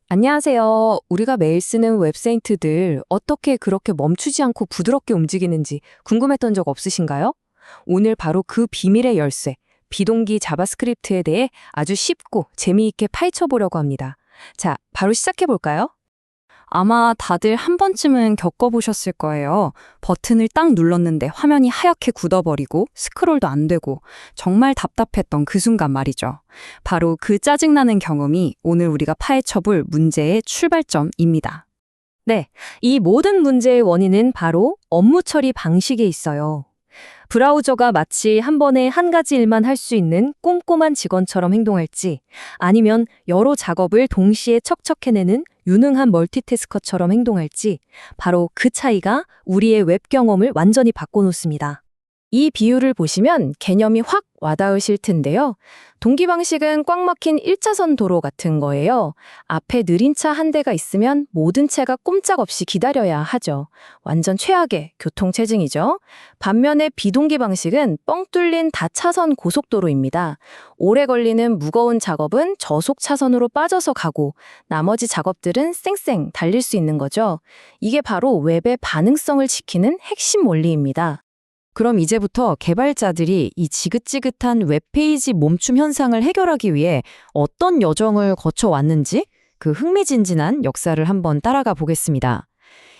안녕하세요. 우리가 매일 쓰는 웹사이트들 어떻게 그렇게 멈추지 않고 부드럽게 움직이는지 궁금했던 적 없으신가요? 오늘 바로 그 비밀의 열쇠, 비동기 자바스크립트에 대해 아주 쉽고 재미있게 파헤쳐 보려고 합니다. 자, 바로 시작해 볼까요? 아마 다들 한 번쯤은 겪어보셨을 거예요. 버튼을 딱 눌렀는데 화면이 하얗게 굳어버리고 스크롤도 안 되고 정말 답답했던 그 순간 말이죠. 바로 그 짜증나는 경험이 오늘 우리가 파헤쳐볼 문제의 출발점입니다. 네, 이 모든 문제의 원인은 바로 업무 처리 방식에 있어요. 브라우저가 마치 한 번에 한 가지 일만 할 수 있는 꼼꼼한 직원처럼 행동할지, 아니면 여러 작업을 동시에 척척 해내는 유능한 멀티태스커처럼 행동할지, 바로 그 차이가 우리의 웹 경험을 완전히 바꿔놓습니다. 이 비유를 보시면 개념이 확 와닿으실 텐데요. 동기 방식은 꽉 막힌 1차선 도로 같은 거예요. 앞에 느린 차 한 대가 있으면 모든 차가 꼼짝없이 기다려야 하죠. 완전 최악의 교통체증이죠. 반면에 비동기 방식은 뻥 뚫린 다차선 고속도로입니다. 오래 걸리는 무거운 작업은 저속 차선으로 빠져서 가고 나머지 작업들은 쌩쌩 달릴 수 있는 거죠. 이게 바로 웹의 반응성을 지키는 핵심 원리입니다. 그럼 이제부터 개발자들이 이 지긋지긋한 웹페이지 멈춤 현상을 해결하기 위해 어떤 여정을 거쳐왔는지 그 흥미진진한 역사를 한번 따라가 보겠습니다.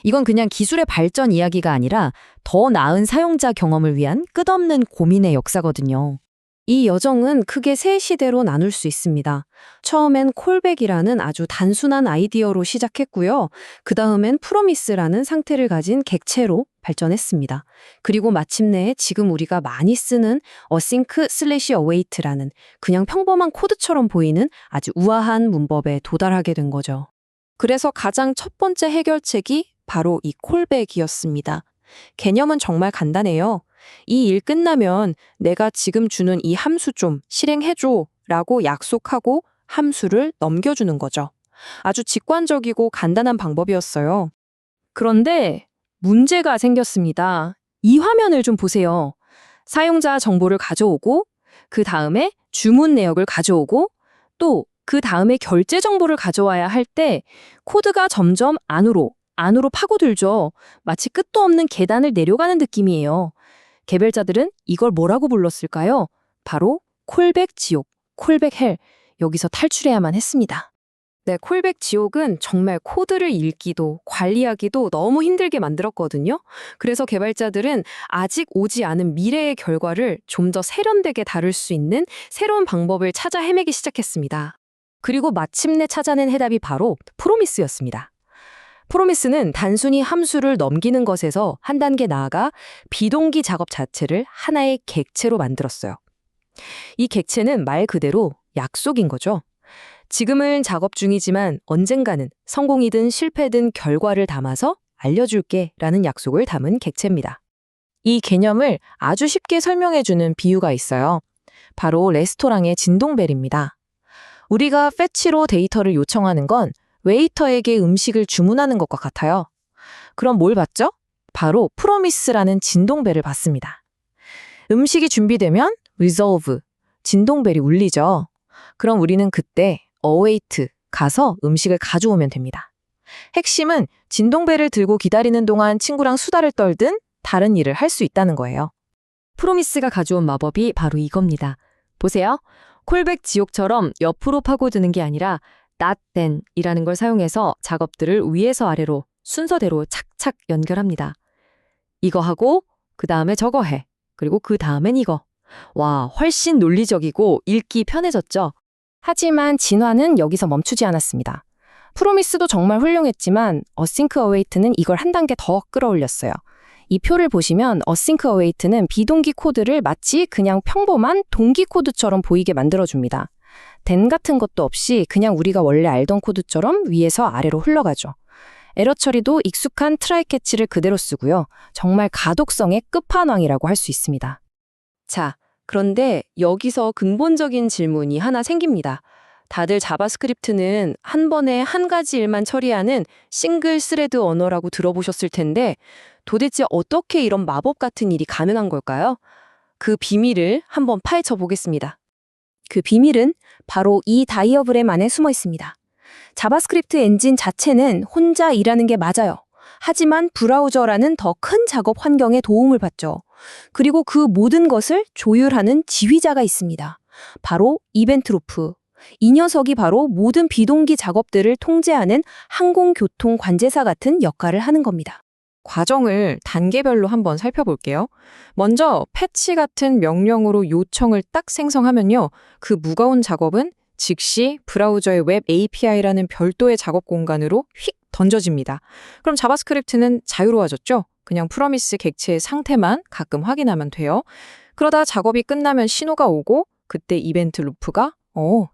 이건 그냥 기술의 발전 이야기가 아니라 더 나은 사용자 경험을 위한 끝없는 고민의 역사거든요. 이 여정은 크게 세 시대로 나눌 수 있습니다. 처음엔 콜백이라는 아주 단순한 아이디어로 시작했고요. 그 다음엔 프로미스라는 상태를 가진 객체로 발전했습니다. 그리고 마침내 지금 우리가 많이 쓰는 async/await라는 그냥 평범한 코드처럼 보이는 아주 우아한 문법에 도달하게 된 거죠. 그래서 가장 첫 번째 해결책이 바로 이 콜백이었습니다. 개념은 정말 간단해요. 이 일 끝나면 내가 지금 주는 이 함수 좀 실행해줘 라고 약속하고 함수를 넘겨주는 거죠. 아주 직관적이고 간단한 방법이었어요. 그런데 문제가 생겼습니다. 이 화면을 좀 보세요. 사용자 정보를 가져오고, 그 다음에 주문 내역을 가져오고, 또 그 다음에 결제 정보를 가져와야 할 때 코드가 점점 안으로 파고들죠. 마치 끝도 없는 계단을 내려가는 느낌이에요. 개발자들은 이걸 뭐라고 불렀을까요? 바로 콜백 지옥, 콜백 헬. 여기서 탈출해야만 했습니다. 네, 콜백 지옥은 정말 코드를 읽기도 관리하기도 너무 힘들게 만들었거든요. 그래서 개발자들은 아직 오지 않은 미래의 결과를 좀 더 세련되게 다룰 수 있는 새로운 방법을 찾아 헤매기 시작했습니다. 그리고 마침내 찾아낸 해답이 바로 프로미스였습니다. 프로미스는 단순히 함수를 넘기는 것에서 한 단계 나아가 비동기 작업 자체를 하나의 객체로 만들었어요. 이 객체는 말 그대로 약속인 거죠. 지금은 작업 중이지만 언젠가는 성공이든 실패든 결과를 담아서 알려줄게 라는 약속을 담은 객체입니다. 이 개념을 아주 쉽게 설명해주는 비유가 있어요. 바로 레스토랑의 진동벨입니다. 우리가 패치로 데이터를 요청하는 건 웨이터에게 음식을 주문하는 것과 같아요. 그럼 뭘 받죠? 바로 프로미스라는 진동벨을 받습니다. 음식이 준비되면 resolve, 진동벨이 울리죠. 그럼 우리는 그때 await, 가서 음식을 가져오면 됩니다. 핵심은 진동벨을 들고 기다리는 동안 친구랑 수다를 떨든 다른 일을 할 수 있다는 거예요. 프로미스가 가져온 마법이 바로 이겁니다. 보세요. 콜백 지옥처럼 옆으로 파고드는 게 아니라 not then 이라는 걸 사용해서 작업들을 위에서 아래로 순서대로 착착 연결합니다. 이거 하고 그 다음에 저거 해. 그리고 그 다음엔 이거. 와, 훨씬 논리적이고 읽기 편해졌죠? 하지만 진화는 여기서 멈추지 않았습니다. 프로미스도 정말 훌륭했지만 async await는 이걸 한 단계 더 끌어올렸어요. 이 표를 보시면 async await는 비동기 코드를 마치 그냥 평범한 동기 코드처럼 보이게 만들어줍니다. then 같은 것도 없이 그냥 우리가 원래 알던 코드처럼 위에서 아래로 흘러가죠. 에러 처리도 익숙한 트라이 캐치를 그대로 쓰고요. 정말 가독성의 끝판왕이라고 할 수 있습니다. 자, 그런데 여기서 근본적인 질문이 하나 생깁니다. 다들 자바스크립트는 한 번에 한 가지 일만 처리하는 싱글 스레드 언어라고 들어보셨을 텐데 도대체 어떻게 이런 마법 같은 일이 가능한 걸까요? 그 비밀을 한번 파헤쳐 보겠습니다. 그 비밀은 바로 이 다이어그램 안에 숨어 있습니다. 자바스크립트 엔진 자체는 혼자 일하는 게 맞아요. 하지만 브라우저라는 더 큰 작업 환경에 도움을 받죠. 그리고 그 모든 것을 조율하는 지휘자가 있습니다. 바로 이벤트 루프. 이 녀석이 바로 모든 비동기 작업들을 통제하는 항공교통 관제사 같은 역할을 하는 겁니다. 과정을 단계별로 한번 살펴볼게요. 먼저 패치 같은 명령으로 요청을 딱 생성하면요. 그 무거운 작업은 즉시 브라우저의 웹 API라는 별도의 작업 공간으로 휙 던져집니다. 그럼 자바스크립트는 자유로워졌죠? 그냥 프로미스 객체의 상태만 가끔 확인하면 돼요. 그러다 작업이 끝나면 신호가 오고 그때 이벤트 루프가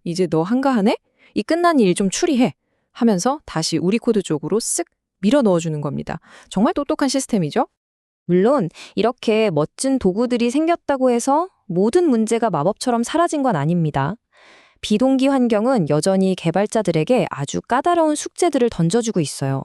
이제 너 한가하네? 이 끝난 일 좀 추리해 하면서 다시 우리 코드 쪽으로 쓱 밀어 넣어주는 겁니다. 정말 똑똑한 시스템이죠? 물론 이렇게 멋진 도구들이 생겼다고 해서 모든 문제가 마법처럼 사라진 건 아닙니다. 비동기 환경은 여전히 개발자들에게 아주 까다로운 숙제들을 던져주고 있어요.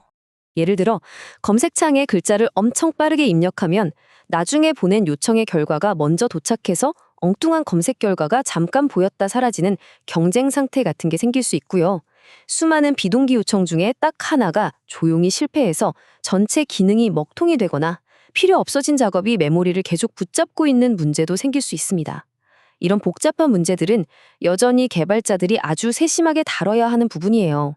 예를 들어 검색창에 글자를 엄청 빠르게 입력하면 나중에 보낸 요청의 결과가 먼저 도착해서 엉뚱한 검색 결과가 잠깐 보였다 사라지는 경쟁 상태 같은 게 생길 수 있고요. 수많은 비동기 요청 중에 딱 하나가 조용히 실패해서 전체 기능이 먹통이 되거나 필요 없어진 작업이 메모리를 계속 붙잡고 있는 문제도 생길 수 있습니다. 이런 복잡한 문제들은 여전히 개발자들이 아주 세심하게 다뤄야 하는 부분이에요.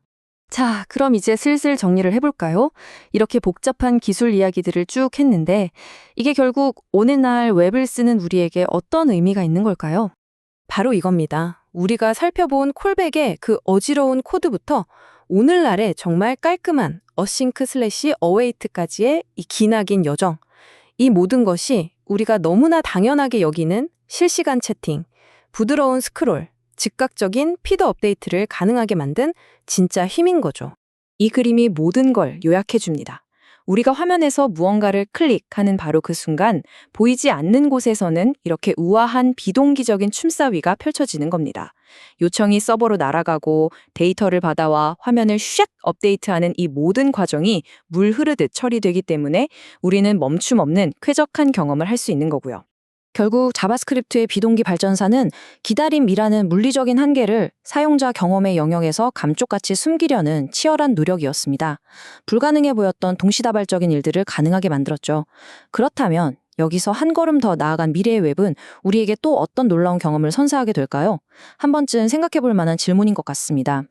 자, 그럼 이제 슬슬 정리를 해볼까요? 이렇게 복잡한 기술 이야기들을 쭉 했는데 이게 결국 오늘날 웹을 쓰는 우리에게 어떤 의미가 있는 걸까요? 바로 이겁니다. 우리가 살펴본 콜백의 그 어지러운 코드부터 오늘날의 정말 깔끔한 어싱크 슬래시 어웨이트까지의 이 기나긴 여정. 이 모든 것이 우리가 너무나 당연하게 여기는 실시간 채팅, 부드러운 스크롤, 즉각적인 피드 업데이트를 가능하게 만든 진짜 힘인 거죠. 이 그림이 모든 걸 요약해 줍니다. 우리가 화면에서 무언가를 클릭하는 바로 그 순간 보이지 않는 곳에서는 이렇게 우아한 비동기적인 춤사위가 펼쳐지는 겁니다. 요청이 서버로 날아가고 데이터를 받아와 화면을 샥 업데이트하는 이 모든 과정이 물 흐르듯 처리되기 때문에 우리는 멈춤 없는 쾌적한 경험을 할 수 있는 거고요. 결국 자바스크립트의 비동기 발전사는 기다림이라는 물리적인 한계를 사용자 경험의 영역에서 감쪽같이 숨기려는 치열한 노력이었습니다. 불가능해 보였던 동시다발적인 일들을 가능하게 만들었죠. 그렇다면 여기서 한 걸음 더 나아간 미래의 웹은 우리에게 또 어떤 놀라운 경험을 선사하게 될까요? 한 번쯤 생각해 볼 만한 질문인 것 같습니다.